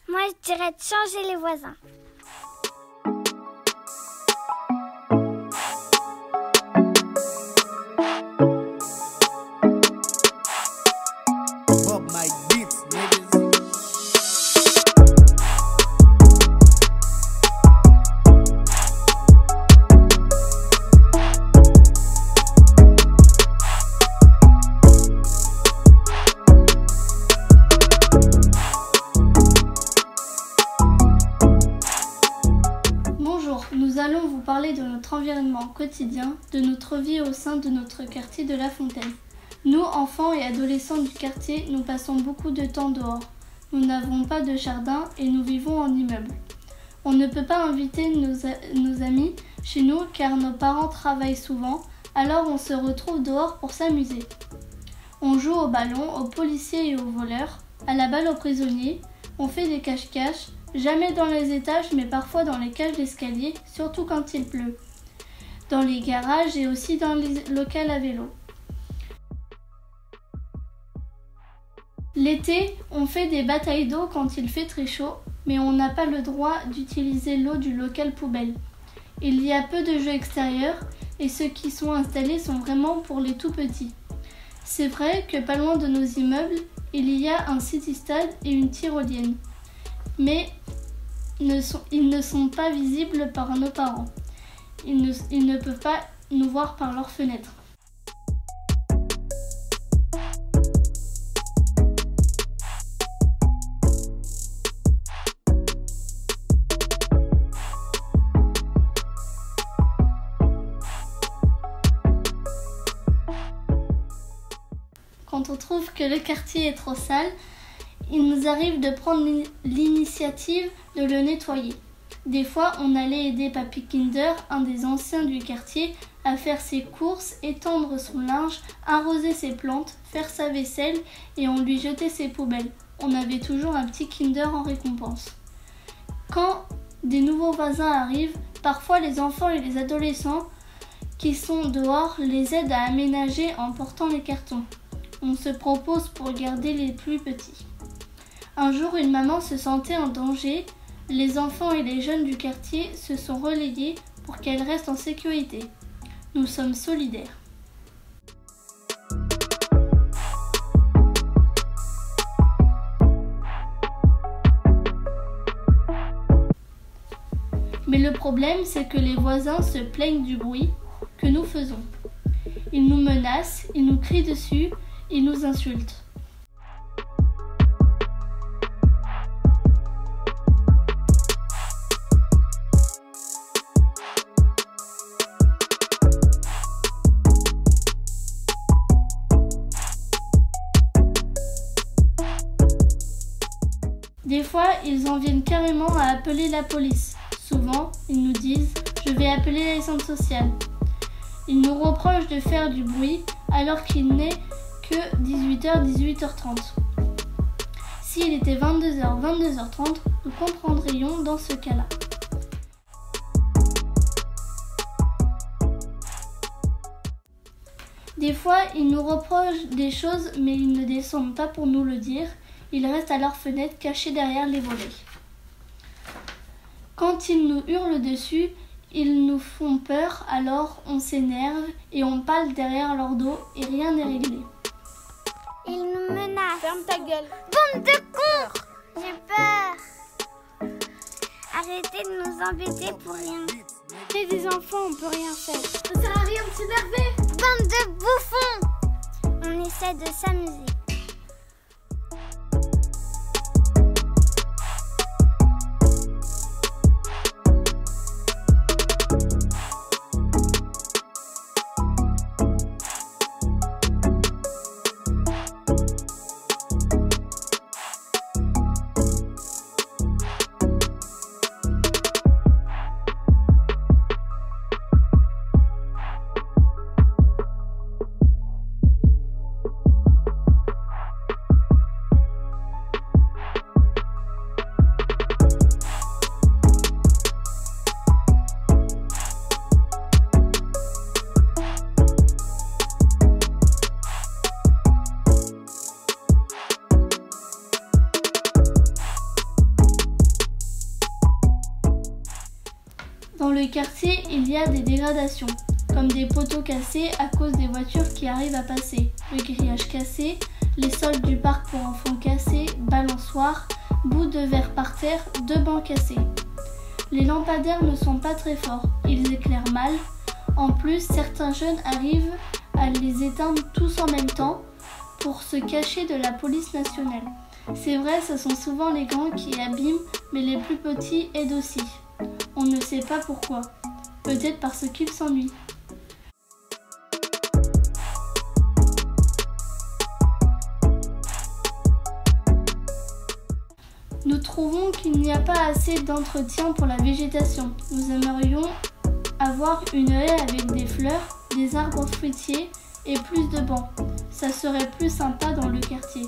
Moi, je dirais de changer les voisins. Bob Mike Beats, niggas. Bonjour, nous allons vous parler de notre environnement quotidien, de notre vie au sein de notre quartier de La Fontaine. Nous, enfants et adolescents du quartier, nous passons beaucoup de temps dehors. Nous n'avons pas de jardin et nous vivons en immeuble. On ne peut pas inviter nos amis chez nous car nos parents travaillent souvent, alors on se retrouve dehors pour s'amuser. On joue au ballon, aux policiers et aux voleurs, à la balle aux prisonniers, on fait des cache-cache, jamais dans les étages mais parfois dans les cages d'escalier, surtout quand il pleut, dans les garages et aussi dans les locals à vélo. L'été, on fait des batailles d'eau quand il fait très chaud, mais on n'a pas le droit d'utiliser l'eau du local poubelle. Il y a peu de jeux extérieurs et ceux qui sont installés sont vraiment pour les tout petits. C'est vrai que pas loin de nos immeubles, il y a un city-stade et une tyrolienne, mais ils ne sont pas visibles par nos parents. Ils ne peuvent pas nous voir par leurs fenêtres. Quand on trouve que le quartier est trop sale, il nous arrive de prendre l'initiative de le nettoyer. Des fois, on allait aider Papy Kinder, un des anciens du quartier, à faire ses courses, étendre son linge, arroser ses plantes, faire sa vaisselle et on lui jetait ses poubelles. On avait toujours un petit Kinder en récompense. Quand des nouveaux voisins arrivent, parfois les enfants et les adolescents qui sont dehors les aident à aménager en portant les cartons. On se propose pour garder les plus petits. Un jour, une maman se sentait en danger. Les enfants et les jeunes du quartier se sont relayés pour qu'elle reste en sécurité. Nous sommes solidaires. Mais le problème, c'est que les voisins se plaignent du bruit que nous faisons. Ils nous menacent, ils nous crient dessus, ils nous insultent. Des fois, ils en viennent carrément à appeler la police. Souvent, ils nous disent « Je vais appeler les centres sociaux ». Ils nous reprochent de faire du bruit alors qu'il n'est que 18h, 18h30. S'il était 22h, 22h30, nous comprendrions dans ce cas-là. Des fois, ils nous reprochent des choses, mais ils ne descendent pas pour nous le dire. Ils restent à leur fenêtre cachés derrière les volets. Quand ils nous hurlent dessus, ils nous font peur, alors on s'énerve et on parle derrière leur dos et rien n'est réglé. Ils nous menacent. Ferme ta gueule. Bande de cons! J'ai peur. Arrêtez de nous embêter pour rien. T'es des enfants, on peut rien faire. Ça sert à rien de s'énerver. Bande de bouffons! On essaie de s'amuser. quartier, il y a des dégradations, comme des poteaux cassés à cause des voitures qui arrivent à passer, le grillage cassé, les sols du parc pour enfants cassés, balançoires, bouts de verre par terre, 2 bancs cassés. Les lampadaires ne sont pas très forts, ils éclairent mal. En plus, certains jeunes arrivent à les éteindre tous en même temps pour se cacher de la police nationale. C'est vrai, ce sont souvent les grands qui abîment, mais les plus petits aident aussi. On ne sait pas pourquoi. Peut-être parce qu'ils s'ennuient. Nous trouvons qu'il n'y a pas assez d'entretien pour la végétation. Nous aimerions avoir une haie avec des fleurs, des arbres fruitiers et plus de bancs. Ça serait plus sympa dans le quartier.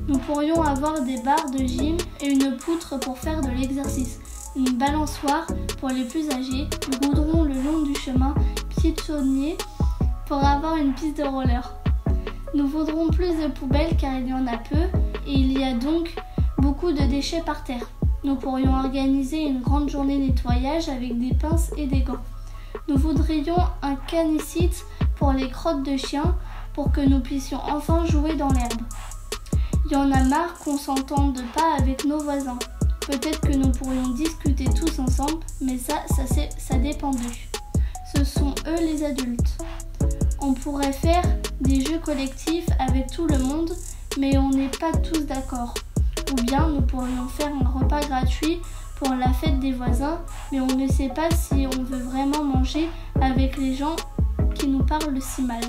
Nous pourrions avoir des barres de gym et une poutre pour faire de l'exercice, une balançoire pour les plus âgés, du goudron le long du chemin piétonnier pour avoir une piste de roller. Nous voudrons plus de poubelles car il y en a peu et il y a donc beaucoup de déchets par terre. Nous pourrions organiser une grande journée nettoyage avec des pinces et des gants. Nous voudrions un canicide pour les crottes de chiens pour que nous puissions enfin jouer dans l'herbe. Il y en a marre qu'on s'entende pas avec nos voisins. Peut-être que nous pourrions discuter tous ensemble, mais ça dépend d'eux. Ce sont eux les adultes. On pourrait faire des jeux collectifs avec tout le monde, mais on n'est pas tous d'accord. Ou bien nous pourrions faire un repas gratuit pour la fête des voisins, mais on ne sait pas si on veut vraiment manger avec les gens qui nous parlent si mal.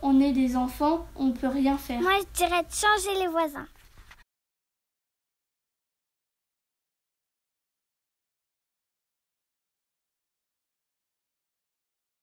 On est des enfants, on ne peut rien faire. Moi, je dirais de changer les voisins.